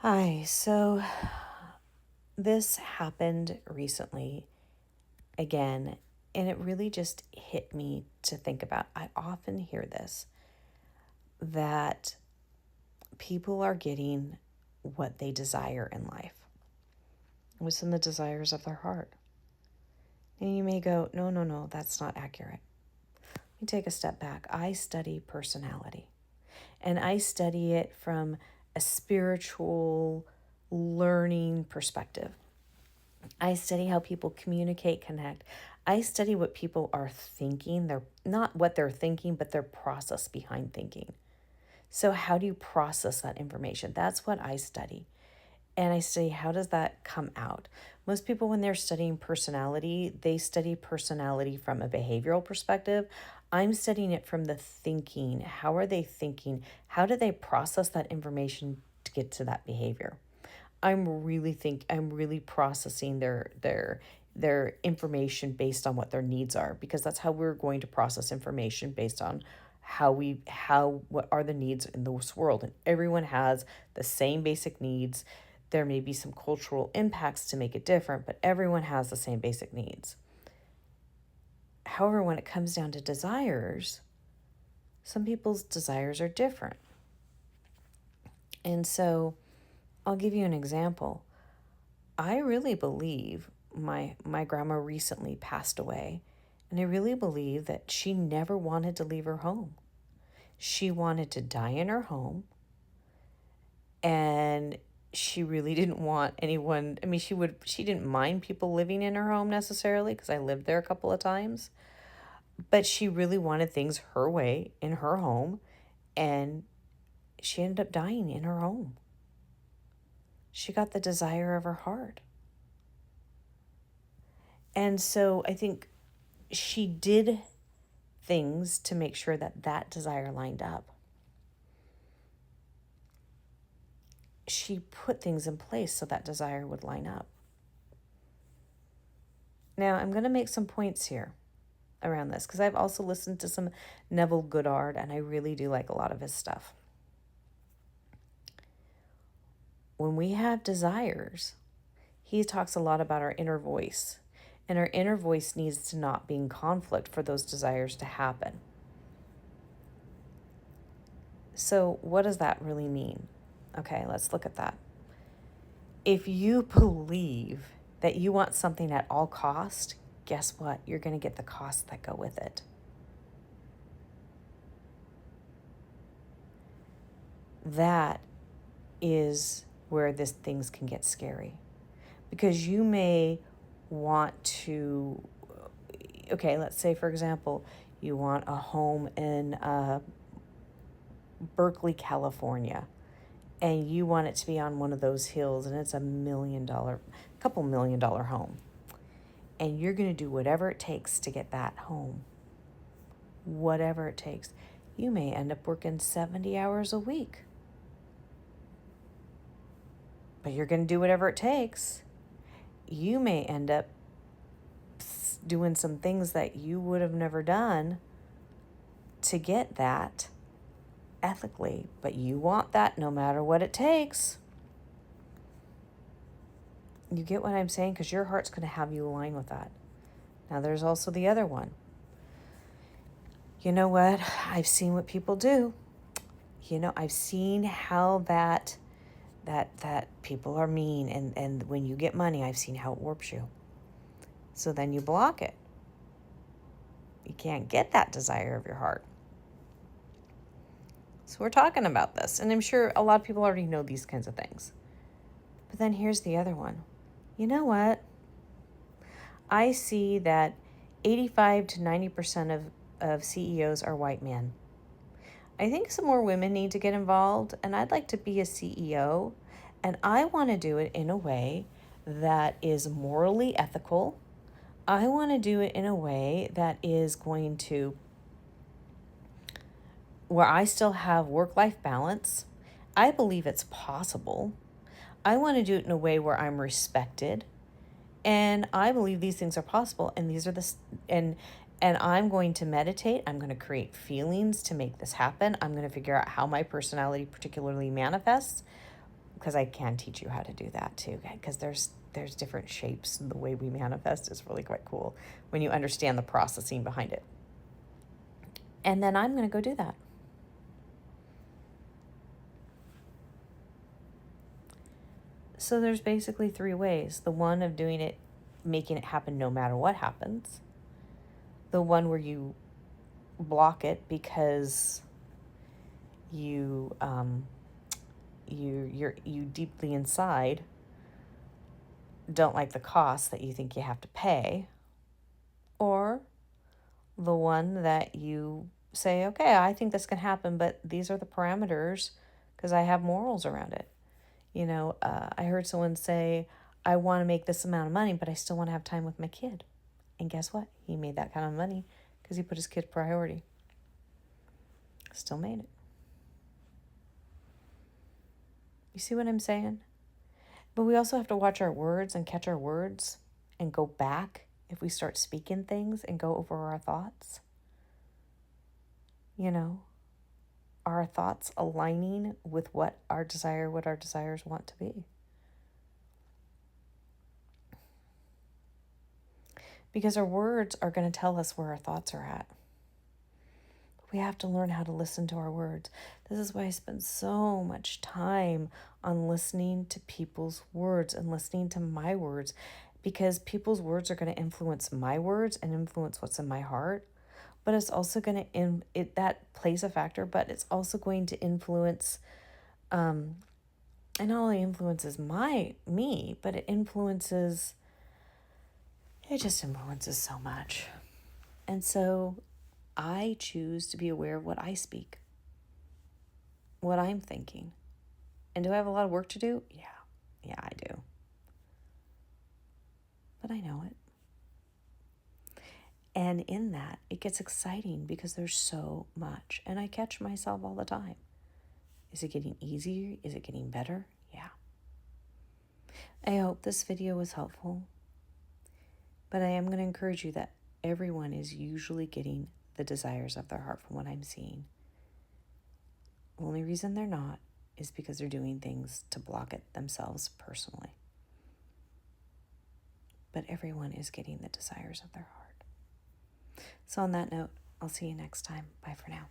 Hi, so this happened recently again, and it really just hit me to think about. I often hear this that people are getting what they desire in life, what's in the desires of their heart. And you may go, no, no, no, that's not accurate. Let me take a step back. I study personality, and I study it from a spiritual learning perspective. I study how people communicate, connect. I study what people are thinking. They're not what they're thinking, but their process behind thinking. So how do you process that information? That's what I study. And I study how does that come out? Most people, when they're studying personality, they study personality from a behavioral perspective. I'm studying it from the thinking. How are they thinking? How do they process that information to get to that behavior? I'm really processing their information based on what their needs are, because that's how we're going to process information, based on how what are the needs in this world. And everyone has the same basic needs. There may be some cultural impacts to make it different, but everyone has the same basic needs. However, when it comes down to desires, some people's desires are different. And so I'll give you an example. I really believe my grandma recently passed away, and I really believe that she never wanted to leave her home. She wanted to die in her home, and she really didn't want anyone. I mean, she didn't mind people living in her home necessarily, because I lived there a couple of times, but she really wanted things her way in her home, and she ended up dying in her home. She got the desire of her heart. And so I think she did things to make sure that that desire lined up. She put things in place so that desire would line up. Now, I'm going to make some points here around this, because I've also listened to some Neville Goddard, and I really do like a lot of his stuff. When we have desires, he talks a lot about our inner voice, and our inner voice needs to not be in conflict for those desires to happen. So, what does that really mean? Okay, let's look at that. If you believe that you want something at all cost, guess what? You're going to get the costs that go with it. That is where this things can get scary, because you may want to, okay, let's say, for example, you want a home in Berkeley, California, and you want it to be on one of those hills, and it's couple million dollar home. And you're going to do whatever it takes to get that home. Whatever it takes. You may end up working 70 hours a week. But you're going to do whatever it takes. You may end up doing some things that you would have never done to get that ethically. But you want that no matter what it takes. You get what I'm saying? Because your heart's going to have you align with that. Now, there's also the other one. You know what? I've seen what people do. I've seen how that people are mean, and when you get money, I've seen how it warps you. So then you block it. You can't get that desire of your heart. So we're talking about this, and I'm sure a lot of people already know these kinds of things. But then here's the other one. You know what? I see that 85 to 90% of CEOs are white men. I think some more women need to get involved, and I'd like to be a CEO, and I want to do it in a way that is morally ethical. I want to do it in a way that is going to, where I still have work-life balance. I believe it's possible. I want to do it in a way where I'm respected, and I believe these things are possible, and these are and I'm going to meditate. I'm going to create feelings to make this happen. I'm going to figure out how my personality particularly manifests. because I can teach you how to do that too, because there's different shapes, and the way we manifest is really quite cool when you understand the processing behind it. And then I'm going to go do that. So there's basically three ways. The one of doing it, making it happen no matter what happens. The one where you block it because you you deeply inside don't like the cost that you think you have to pay. Or the one that you say, okay, I think this can happen, but these are the parameters because I have morals around it. I heard someone say, I want to make this amount of money, but I still want to have time with my kid. And guess what? He made that kind of money because he put his kid priority. Still made it. You see what I'm saying? But we also have to watch our words and catch our words and go back if we start speaking things and go over our thoughts. Are our thoughts aligning with what our desires want to be? Because our words are going to tell us where our thoughts are at. We have to learn how to listen to our words. This is why I spend so much time on listening to people's words and listening to my words, because people's words are going to influence my words and influence what's in my heart. But it's also going to, that plays a factor, but it's also going to influence, and not only influences me, but it just influences so much. And so I choose to be aware of what I speak, what I'm thinking. And do I have a lot of work to do? Yeah, I do. But I know it. And in that, it gets exciting because there's so much. And I catch myself all the time. Is it getting easier? Is it getting better? Yeah. I hope this video was helpful. But I am going to encourage you that everyone is usually getting the desires of their heart from what I'm seeing. The only reason they're not is because they're doing things to block it themselves personally. But everyone is getting the desires of their heart. So on that note, I'll see you next time. Bye for now.